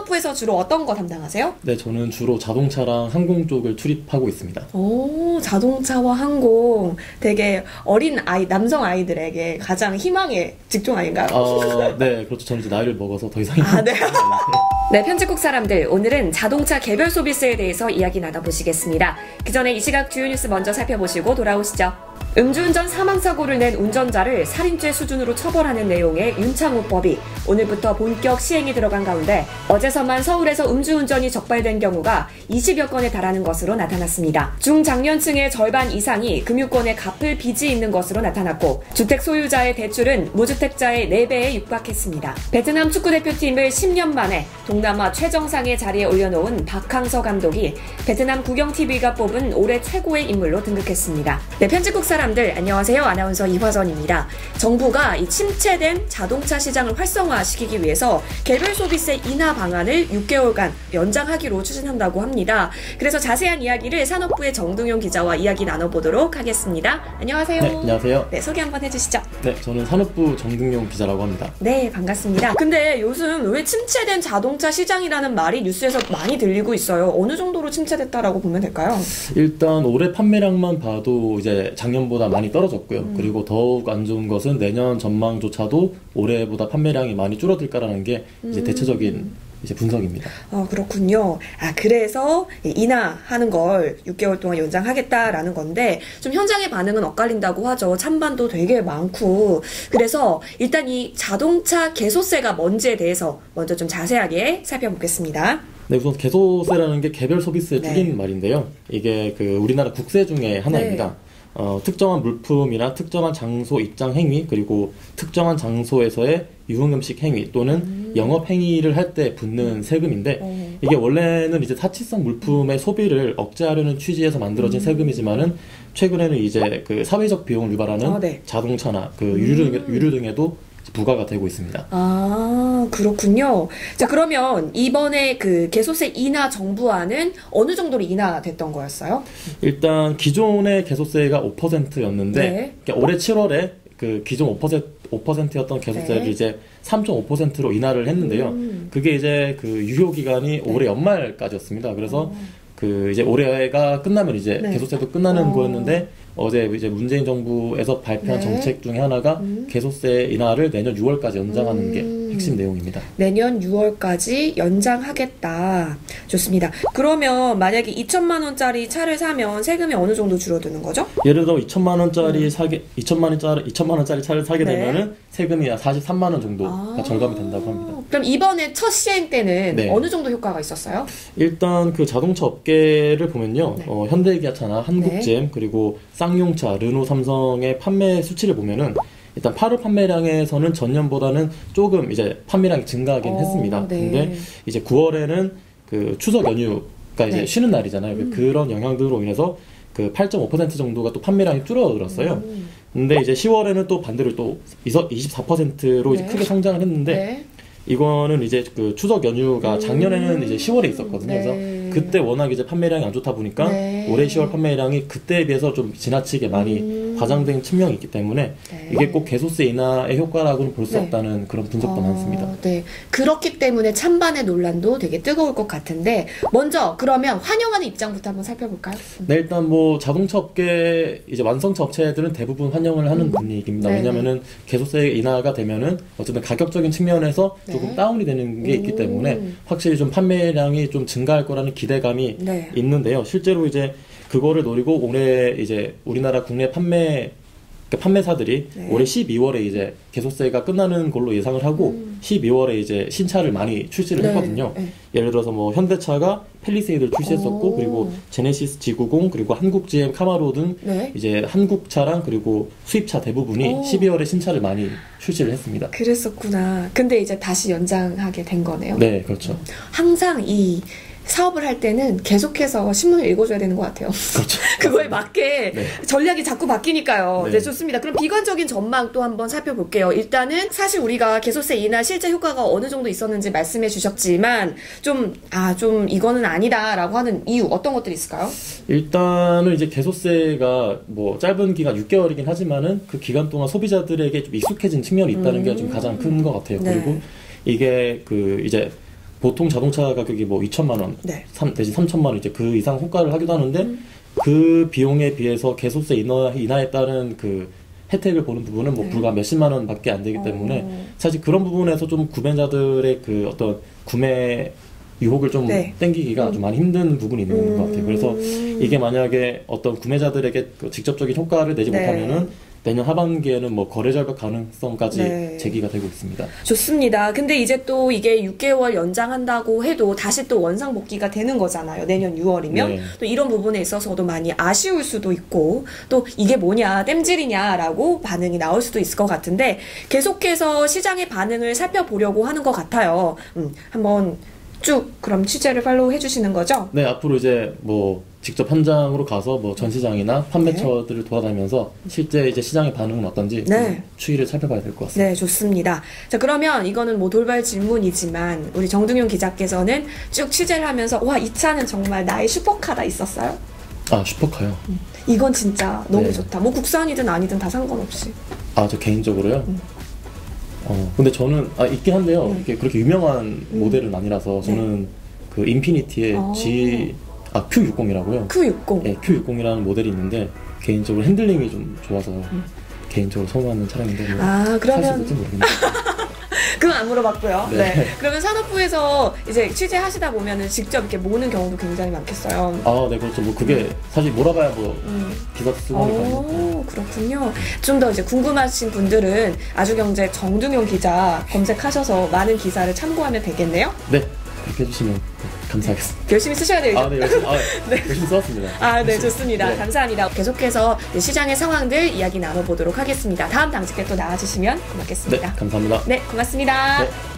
산업부에서 주로 어떤 거 담당하세요? 네, 저는 주로 자동차랑 항공 쪽을 출입하고 있습니다. 오, 자동차와 항공. 되게 어린 아이, 남성 아이들에게 가장 희망의 직종 아닌가요? 네, 그렇죠. 저는 이제 나이를 먹어서 더 이상 네. 네, 편집국 사람들. 오늘은 자동차 개별 소비세에 대해서 이야기 나눠보시겠습니다. 그 전에 이 시각 주요 뉴스 먼저 살펴보시고 돌아오시죠. 음주운전 사망사고를 낸 운전자를 살인죄 수준으로 처벌하는 내용의 윤창호법이 오늘부터 본격 시행이 들어간 가운데 어제서만 서울에서 음주운전이 적발된 경우가 20여 건에 달하는 것으로 나타났습니다. 중장년층의 절반 이상이 금융권에 갚을 빚이 있는 것으로 나타났고 주택 소유자의 대출은 무주택자의 4배에 육박했습니다. 베트남 축구대표팀을 10년 만에 동남아 최정상의 자리에 올려놓은 박항서 감독이 베트남 국영TV가 뽑은 올해 최고의 인물로 등극했습니다. 네, 편집국 사람들 안녕하세요. 아나운서 이화선입니다. 정부가 이 침체된 자동차 시장을 활성화시키기 위해서 개별 소비세 인하 방안을 6개월간 연장하기로 추진한다고 합니다. 그래서 자세한 이야기를 산업부의 정동용 기자와 이야기 나눠보도록 하겠습니다. 안녕하세요. 네, 안녕하세요. 네, 소개 한번 해주시죠. 네, 저는 산업부 정동용 기자라고 합니다. 네, 반갑습니다. 근데 요즘 왜 침체된 자동차 시장이라는 말이 뉴스에서 많이 들리고 있어요. 어느 정도로 침체됐다라고 보면 될까요? 일단 올해 판매량만 봐도 이제 작년보다 많이 떨어졌고요. 그리고 더욱 안 좋은 것은 내년 전망조차도 올해보다 판매량이 많이 줄어들까라는 게 이제 대체적인 이제 분석입니다. 그렇군요. 그래서 인하하는 걸 6개월 동안 연장하겠다라는 건데 좀 현장의 반응은 엇갈린다고 하죠. 찬반도 되게 많고. 그래서 일단 이 자동차 개소세가 뭔지에 대해서 먼저 좀 자세하게 살펴보겠습니다. 네, 우선 개소세라는 게 개별 소비세의 줄인 말인데요. 이게 그 우리나라 국세 중에 하나입니다. 특정한 물품이나 특정한 장소 입장 행위, 그리고 특정한 장소에서의 유흥음식 행위 또는 영업 행위를 할 때 붙는 세금인데, 이게 원래는 이제 사치성 물품의 소비를 억제하려는 취지에서 만들어진 세금이지만은 최근에는 이제 그 사회적 비용을 유발하는 자동차나 그 유류 등에도 부과가 되고 있습니다. 그렇군요. 자, 그러면 이번에 그 개소세 인하 정부안은 어느 정도로 인하됐던 거였어요? 일단 기존의 개소세가 5%였는데 올해 7월에 그 기존 5%였던 개소세를 이제 3.5%로 인하를 했는데요. 그게 이제 그 유효 기간이 올해 연말까지였습니다. 그래서 그 이제 올해가 끝나면 이제 개소세도 끝나는 거였는데, 어제 이제 문재인 정부에서 발표한 정책 중에 하나가 개소세 인하를 내년 6월까지 연장하는 게 핵심 내용입니다. 내년 6월까지 연장하겠다. 좋습니다. 그러면 만약에 2천만 원짜리 차를 사면 세금이 어느 정도 줄어드는 거죠? 예를 들어 2천만 원짜리 2천만 원짜리 차를 사게 되면은 세금이 43만 원 정도가 절감이 된다고 합니다. 그럼 이번에 첫 시행 때는 어느 정도 효과가 있었어요? 일단 그 자동차 업계를 보면요. 현대기아차나 한국GM 그리고 쌍용차, 르노, 삼성의 판매 수치를 보면은 일단 8월 판매량에서는 전년보다는 조금 이제 판매량이 증가하긴 했습니다. 근데 이제 9월에는 그 추석 연휴가 이제 쉬는 날이잖아요. 그런 영향들로 인해서 그 8.5% 정도가 또 판매량이 줄어들었어요. 근데 이제 10월에는 또 반대로 또 24%로 이제 크게 성장을 했는데, 이거는 이제 그 추석 연휴가 작년에는 이제 10월에 있었거든요. 그래서 그때 워낙 이제 판매량이 안 좋다 보니까 올해 10월 판매량이 그때에 비해서 좀 지나치게 많이 과장된 측면이 있기 때문에 이게 꼭 개소세 인하의 효과라고는 볼 수 없다는 그런 분석도 많습니다. 그렇기 때문에 찬반의 논란도 되게 뜨거울 것 같은데, 먼저 그러면 환영하는 입장부터 한번 살펴볼까요? 네, 일단 뭐 자동차 업계 이제 완성차 업체들은 대부분 환영을 하는 분위기입니다. 왜냐면은 개소세 인하가 되면은 어쨌든 가격적인 측면에서 조금 다운이 되는 게 있기 때문에 확실히 좀 판매량이 좀 증가할 거라는 기대감이 있는데요. 실제로 이제 그거를 노리고 올해 이제 우리나라 국내 판매사들이 올해 12월에 이제 개소세가 끝나는 걸로 예상을 하고 12월에 이제 신차를 많이 출시를 했거든요. 예를 들어서 뭐 현대차가 팰리세이드를 출시했었고, 그리고 제네시스 G90 그리고 한국 GM 카마로 등 이제 한국차랑 그리고 수입차 대부분이 12월에 신차를 많이 출시를 했습니다. 그랬었구나. 근데 이제 다시 연장하게 된 거네요. 네, 그렇죠. 항상 이 사업을 할 때는 계속해서 신문을 읽어줘야 되는 것 같아요. 그렇죠. 그거에 맞게 전략이 자꾸 바뀌니까요. 네, 좋습니다. 그럼 비관적인 전망 또 한번 살펴볼게요. 일단은 사실 우리가 개소세 인하 실제 효과가 어느 정도 있었는지 말씀해 주셨지만 좀 이거는 아니다라고 하는 이유 어떤 것들이 있을까요? 일단은 이제 개소세가 뭐 짧은 기간 6개월이긴 하지만은 그 기간 동안 소비자들에게 좀 익숙해진 측면이 있다는 게 좀 가장 큰 것 같아요. 그리고 이게 그 이제 보통 자동차 가격이 뭐 2천만 원, 네. 내지 3천만 원 이제 그 이상 호가를 하기도 하는데 그 비용에 비해서 개소세 인하에 따른 그 혜택을 보는 부분은 뭐 네. 불과 몇십만 원밖에 안 되기 때문에 사실 그런 부분에서 좀 구매자들의 그 어떤 구매 유혹을 좀 네. 땡기기가 좀 많이 힘든 부분이 있는 것 같아요. 그래서 이게 만약에 어떤 구매자들에게 그 직접적인 효과를 내지 네. 못하면은 내년 하반기에는 뭐 거래 절벽 가능성까지 네. 제기가 되고 있습니다. 좋습니다. 근데 이제 또 이게 6개월 연장한다고 해도 다시 또 원상복귀가 되는 거잖아요. 내년 6월이면. 네. 또 이런 부분에 있어서도 많이 아쉬울 수도 있고 또 이게 뭐냐 땜질이냐라고 반응이 나올 수도 있을 것 같은데 계속해서 시장의 반응을 살펴보려고 하는 것 같아요. 한번 쭉 그럼 취재를 팔로우 해주시는 거죠? 네, 앞으로 이제 뭐 직접 현장으로 가서 뭐 전시장이나 판매처들을 돌아다니면서 실제 이제 시장의 반응은 어떤지 네. 추이를 살펴봐야 될 것 같습니다. 네, 좋습니다. 자, 그러면 이거는 뭐 돌발 질문이지만 우리 정등용 기자께서는 쭉 취재를 하면서 와, 이 차는 정말 나의 슈퍼카다 있었어요? 아, 슈퍼카요? 이건 진짜 너무 네. 좋다. 뭐 국산이든 아니든 다 상관없이. 아, 저 개인적으로요? 근데 저는 있긴 한데요. 이게 그렇게 유명한 모델은 아니라서 저는 그 인피니티의 Q60이라고요. Q60. 네, Q60이라는 모델이 있는데 개인적으로 핸들링이 좀 좋아서 개인적으로 선호하는 차량인데 뭐 아, 그러면 살수 있을지 모르겠네요. 그건 안 물어봤고요. 네. 네. 그러면 산업부에서 이제 취재하시다 보면은 직접 이렇게 모으는 경우도 굉장히 많겠어요. 아, 네, 그렇죠. 뭐 그게 사실 몰아봐야 뭐 기사 쓰고 하니까요. 오, 그렇군요. 좀 더 이제 궁금하신 분들은 아주경제 정등용 기자 검색하셔서 많은 기사를 참고하면 되겠네요. 네, 그렇게 해주시면 감사하겠습니다. 열심히 쓰셔야 돼요. 아, 네, 열심히 써왔습니다. 아, 네, 좋습니다. 네. 감사합니다. 계속해서 시장의 상황들 이야기 나눠보도록 하겠습니다. 다음 당직에 또 나와주시면 고맙겠습니다. 네, 감사합니다. 네, 고맙습니다. 네.